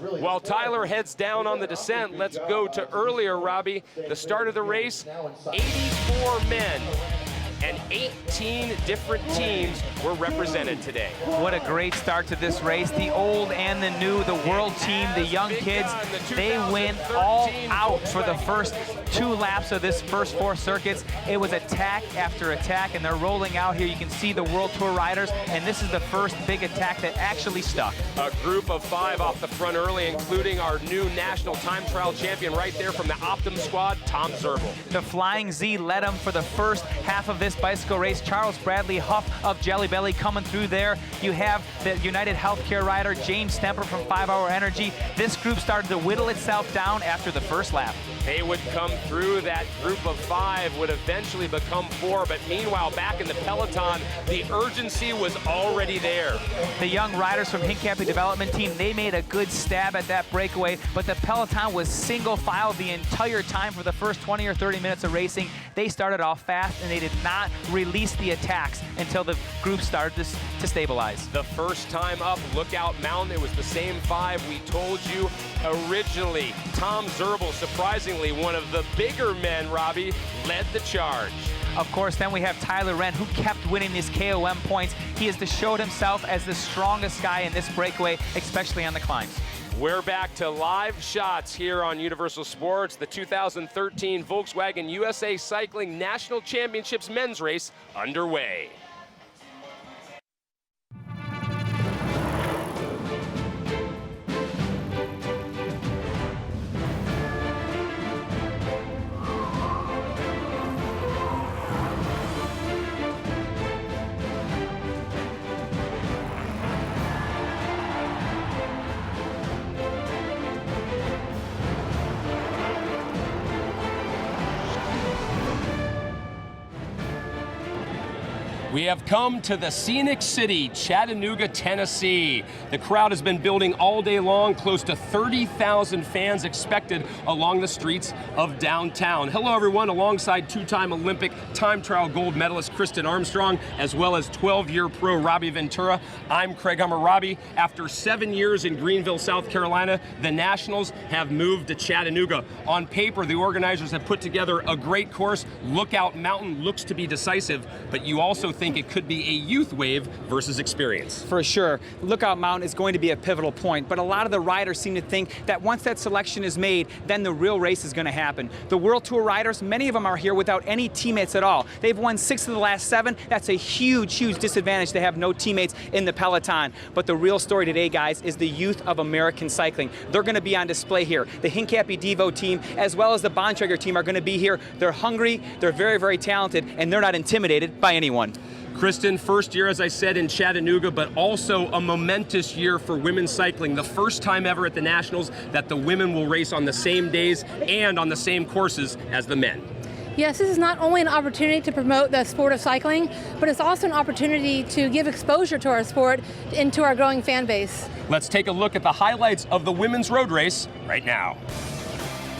While Tyler heads down on the descent, let's go to earlier, Robbie. The start of the race, 84 men and 18 different teams were represented today. What a great start to this race. The old and the new, the world team, the young kids, they went all out for the first 2 laps of this first 4 circuits. It was attack after attack, and they're rolling out here. You can see the World Tour riders, and this is the first big attack that actually stuck. A group of 5 off the front early, including our new national time trial champion right there from the Optum squad, Tom Zerbel. The Flying Z led them for the first half of this bicycle race. Charles Bradley Huff of Jelly Belly coming through there. You have the United Healthcare rider, James Stemper from 5 Hour Energy. This group started to whittle itself down after the first lap. They would come through. That group of 5 would eventually become 4, but meanwhile, back in the peloton, the urgency was already there. The young riders from Hincapie Development Team, they made a good stab at that breakaway, but the peloton was single file the entire time for the first 20 or 30 minutes of racing. They started off fast, and they did not release the attacks until the group started to stabilize. The first time up Lookout Mountain, it was the same 5 we told you originally. Tom Zerbel, surprisingly one of the bigger men, Robbie, led the charge. Of course, then we have Tyler Wren, who kept winning these KOM points. He has showed himself as the strongest guy in this breakaway, especially on the climbs. We're back to live shots here on Universal Sports. The 2013 Volkswagen USA Cycling National Championships men's race underway. We have come to the scenic city, Chattanooga, Tennessee. The crowd has been building all day long. Close to 30,000 fans expected along the streets of downtown. Hello, everyone. Alongside 2-time Olympic time trial gold medalist Kristen Armstrong, as well as 12-year pro Robbie Ventura, I'm Craig Hummer. Robbie, after 7 years in Greenville, South Carolina, the Nationals have moved to Chattanooga. On paper, the organizers have put together a great course. Lookout Mountain looks to be decisive, but you also think it could be a youth wave versus experience. For sure. Lookout Mountain is going to be a pivotal point, but a lot of the riders seem to think that once that selection is made, then the real race is going to happen. The World Tour riders, many of them are here without any teammates at all. They've won 6 of the last 7. That's a huge, huge disadvantage to have no teammates in the peloton. But the real story today, guys, is the youth of American cycling. They're going to be on display here. The Hincapie Devo team, as well as the Bontrager team, are going to be here. They're hungry, they're very, very talented, and they're not intimidated by anyone. Kristen, first year, as I said, in Chattanooga, but also a momentous year for women's cycling. The first time ever at the Nationals that the women will race on the same days and on the same courses as the men. Yes, this is not only an opportunity to promote the sport of cycling, but it's also an opportunity to give exposure to our sport and to our growing fan base. Let's take a look at the highlights of the women's road race right now.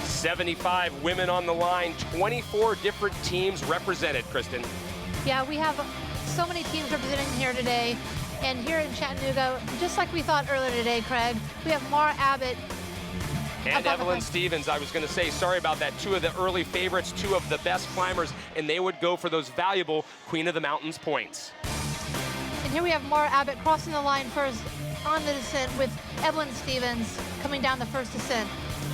75 women on the line, 24 different teams represented, Kristen. Yeah, we have so many teams representing here today. And here in Chattanooga, just like we thought earlier today, Craig, we have Mara Abbott and Evelyn Stevens. I was going to say, sorry about that, 2 of the early favorites, 2 of the best climbers, and they would go for those valuable Queen of the Mountains points. And here we have Mara Abbott crossing the line first on the descent with Evelyn Stevens coming down the first descent.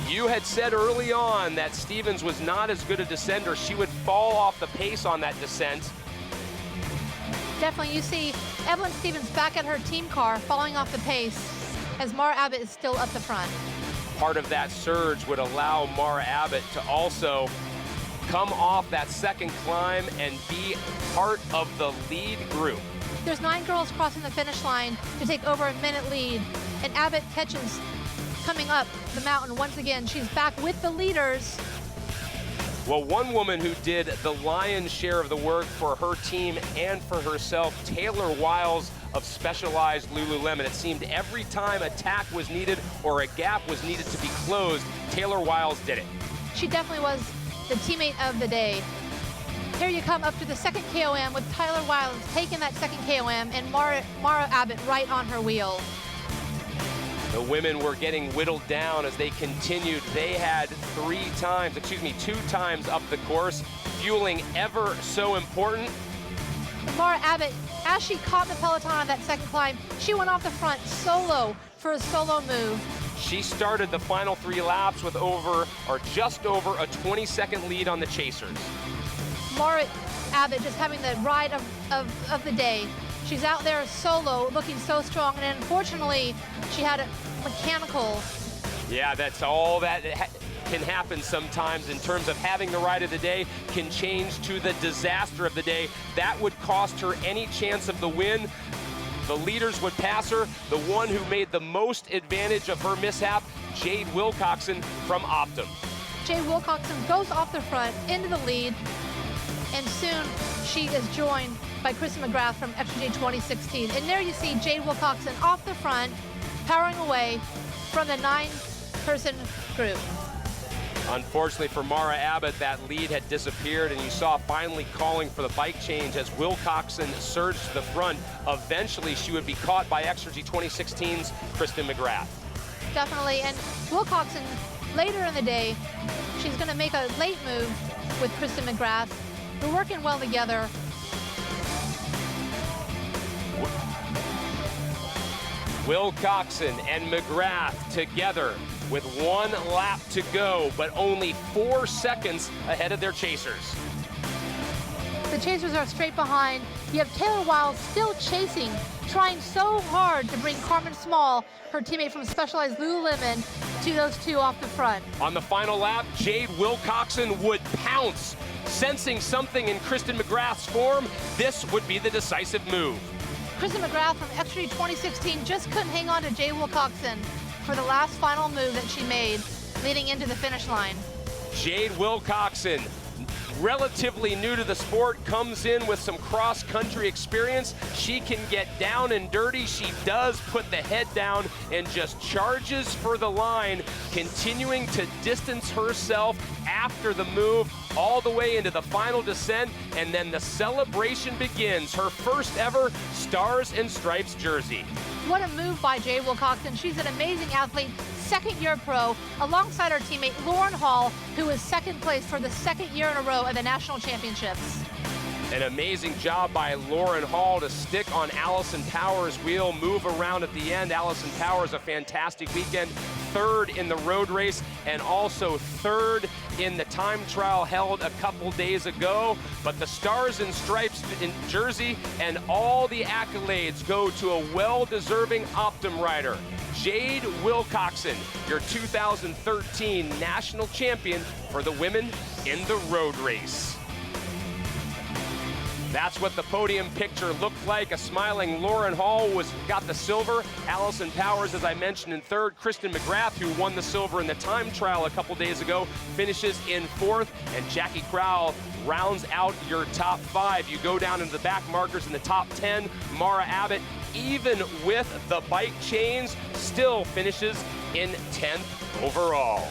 You had said early on that Stevens was not as good a descender. She would fall off the pace on that descent. Definitely, you see Evelyn Stevens back at her team car falling off the pace as Mara Abbott is still up the front. Part of that surge would allow Mara Abbott to also come off that second climb and be part of the lead group. There's 9 girls crossing the finish line to take over a minute lead, and Abbott catches coming up the mountain once again. She's back with the leaders. Well, one woman who did the lion's share of the work for her team and for herself, Taylor Wiles of Specialized Lululemon. It seemed every time a tack was needed or a gap was needed to be closed, Taylor Wiles did it. She definitely was the teammate of the day. Here you come up to the second KOM with Tyler Wiles taking that second KOM and Mara Abbott right on her wheel. The women were getting whittled down as they continued. They had 2 times up the course, fueling ever so important. Mara Abbott, as she caught the peloton on that second climb, she went off the front solo for a solo move. She started the final 3 laps with just over a 20-second lead on the chasers. Mara Abbott just having the ride of the day. She's out there solo, looking so strong, and unfortunately, she had a mechanical. Yeah, that's all that can happen sometimes in terms of having the ride of the day can change to the disaster of the day. That would cost her any chance of the win. The leaders would pass her. The one who made the most advantage of her mishap, Jade Wilcoxon from Optum. Jade Wilcoxon goes off the front into the lead, and soon she is joined by Kristen McGrath from XRG 2016. And there you see Jade Wilcoxon off the front, powering away from the 9-person group. Unfortunately for Mara Abbott, that lead had disappeared, and you saw finally calling for the bike change as Wilcoxon surged to the front. Eventually, she would be caught by XRG 2016's Kristen McGrath. Definitely, and Wilcoxon, later in the day, she's gonna make a late move with Kristen McGrath. They're working well together. Wilcoxon and McGrath together with 1 lap to go, but only 4 seconds ahead of their chasers. The chasers are straight behind. You have Taylor Wiles still chasing, trying so hard to bring Carmen Small, her teammate from Specialized Lululemon, to those 2 off the front. On the final lap, Jade Wilcoxon would pounce. Sensing something in Kristen McGrath's form, this would be the decisive move. Kristen McGrath from XRG 2016 just couldn't hang on to Jade Wilcoxon for the last final move that she made leading into the finish line. Jade Wilcoxon, relatively new to the sport, comes in with some cross-country experience. She can get down and dirty. She does put the head down and just charges for the line, continuing to distance herself after the move all the way into the final descent, and then the celebration begins. Her first ever Stars and Stripes jersey. What a move by Jade Wilcoxon. She's an amazing athlete, second-year pro, alongside her teammate Lauren Hall, who is second place for the 2nd year in a row at the National Championships. An amazing job by Lauren Hall to stick on Allison Powers' wheel, move around at the end. Allison Powers, a fantastic weekend, 3rd in the road race, and also 3rd in the time trial held a couple days ago. But the Stars and Stripes in jersey and all the accolades go to a well-deserving Optum rider, Jade Wilcoxon, your 2013 national champion for the women in the road race. That's what the podium picture looked like. A smiling Lauren Hall got the silver. Allison Powers, as I mentioned, in 3rd. Kristen McGrath, who won the silver in the time trial a couple days ago, finishes in 4th. And Jackie Crowell rounds out your top 5. You go down into the back markers in the top 10. Mara Abbott, even with the bike chains, still finishes in 10th overall.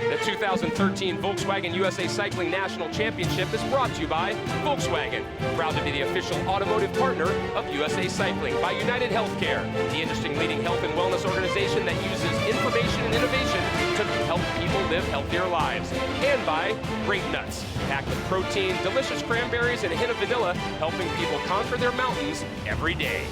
The 2013 Volkswagen USA Cycling National Championship is brought to you by Volkswagen, proud to be the official automotive partner of USA Cycling, by United Healthcare, the industry-leading health and wellness organization that uses information and innovation to help people live healthier lives, and by Great Nuts, packed with protein, delicious cranberries, and a hint of vanilla, helping people conquer their mountains every day.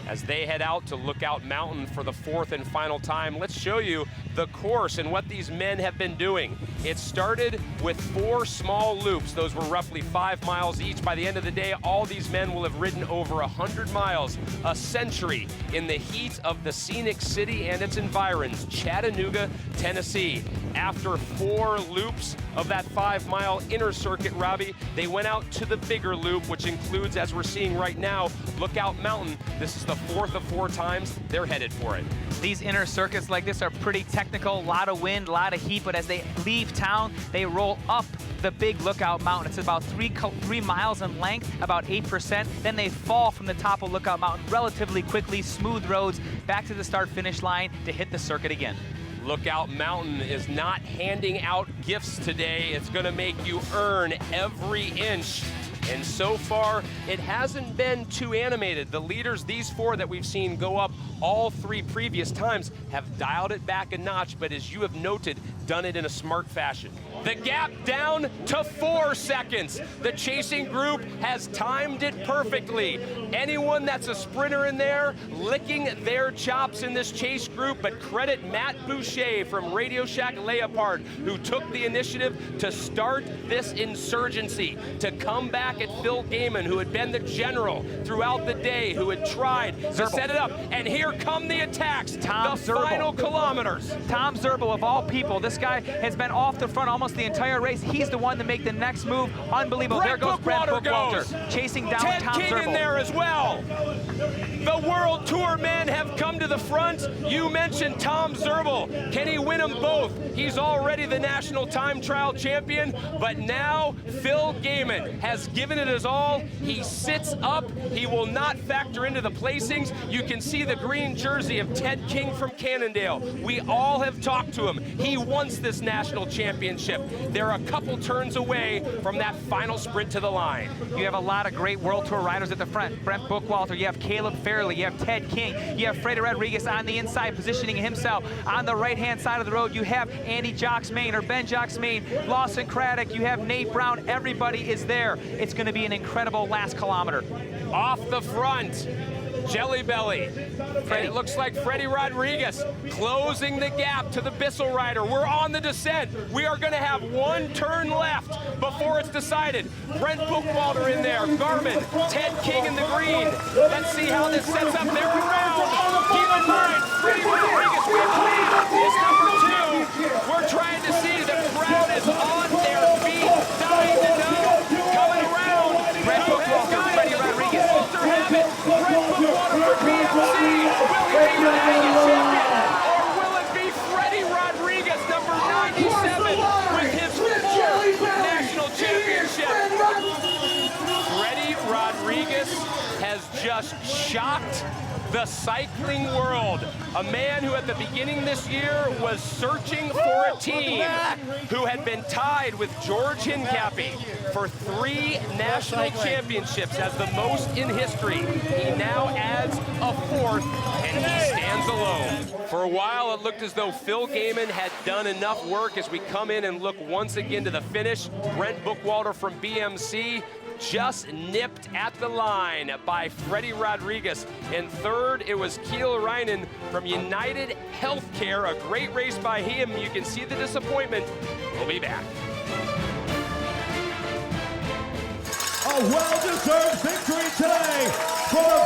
As they head out to Lookout Mountain for the 4th and final time, let's show you the course and what these men have been doing. It started with 4 small loops. Those were roughly 5 miles each. By the end of the day, all these men will have ridden over 100 miles, a century, in the heat of the scenic city and its environs, Chattanooga, Tennessee. After 4 loops of that 5-mile inner circuit, Robbie, they went out to the bigger loop, which includes, as we're seeing right now, Lookout Mountain. This is the 4th of 4 times they're headed for it. These inner circuits like this are pretty technical, a lot of wind, a lot of heat, but as they leave town, they roll up the big Lookout Mountain. It's about 3 miles in length, about 8%. Then they fall from the top of Lookout Mountain relatively quickly, smooth roads, back to the start-finish line to hit the circuit again. Lookout Mountain is not handing out gifts today. It's going to make you earn every inch. And so far, it hasn't been too animated. The leaders, these four that we've seen go up all 3 previous times, have dialed it back a notch, but as you have noted, done it in a smart fashion. The gap down to 4 seconds. The chasing group has timed it perfectly. Anyone that's a sprinter in there, licking their chops in this chase group, but credit Matt Boucher from Radio Shack Leopard, who took the initiative to start this insurgency, to come back at Phil Gaiman, who had been the general throughout the day, who had tried to set it up. And here come the attacks, final kilometers. Tom Zerbel, of all people, this guy has been off the front almost the entire race. He's the one to make the next move. Unbelievable. There goes Brent Bookwalter, chasing down Ted Tom King Zerbel. in there as well. The World Tour men have come to the front. You mentioned Tom Zerbel. Can he win them both? He's already the national time trial champion, but now Phil Gaiman has given it his all. He sits up. He will not factor into the placings. You can see the green jersey of Ted King from Cannondale. We all have talked to him. He wants this national championship. They're a couple turns away from that final sprint to the line. You have a lot of great World Tour riders at the front. Brent Bookwalter, you have Caleb Fairley, you have Ted King, you have Freddie Rodriguez on the inside positioning himself. On the right-hand side of the road, you have Andy Joxmain or Ben Joxmain, Lawson Craddock, you have Nate Brown. Everybody is there. It's going to be an incredible last kilometer. Off the front, Jelly Belly. And it looks like Freddie Rodriguez closing the gap to the Bissell rider. We're on the descent. We are going to have 1 turn left before it's decided. Brent Bookwalter in there, Garmin, Ted King in the green. Let's see how this sets up. They're around. Keep in mind, Freddie Rodriguez, we believe, is number 2. We're trying to see. The crowd is on their feet, dying to know. Coming around. Brent Bookwalter, Freddie Rodriguez. Walter have it. Brent Bookwalter for BMC. Will he be the national champion? Or will it be Freddie Rodriguez, number 97, with his 4th national championship? Freddie Rodriguez has just shocked the cycling world. A man who at the beginning this year was searching for a team, who had been tied with George Hincapie for 3 national championships as the most in history. He now adds a 4th, and he stands alone. For a while, it looked as though Phil Gaiman had done enough work. As we come in and look once again to the finish, Brent Bookwalter from BMC just nipped at the line by Freddie Rodriguez. In 3rd, it was Kiel Reinen from United Healthcare. A great race by him. You can see the disappointment. We'll be back. A well-deserved victory today for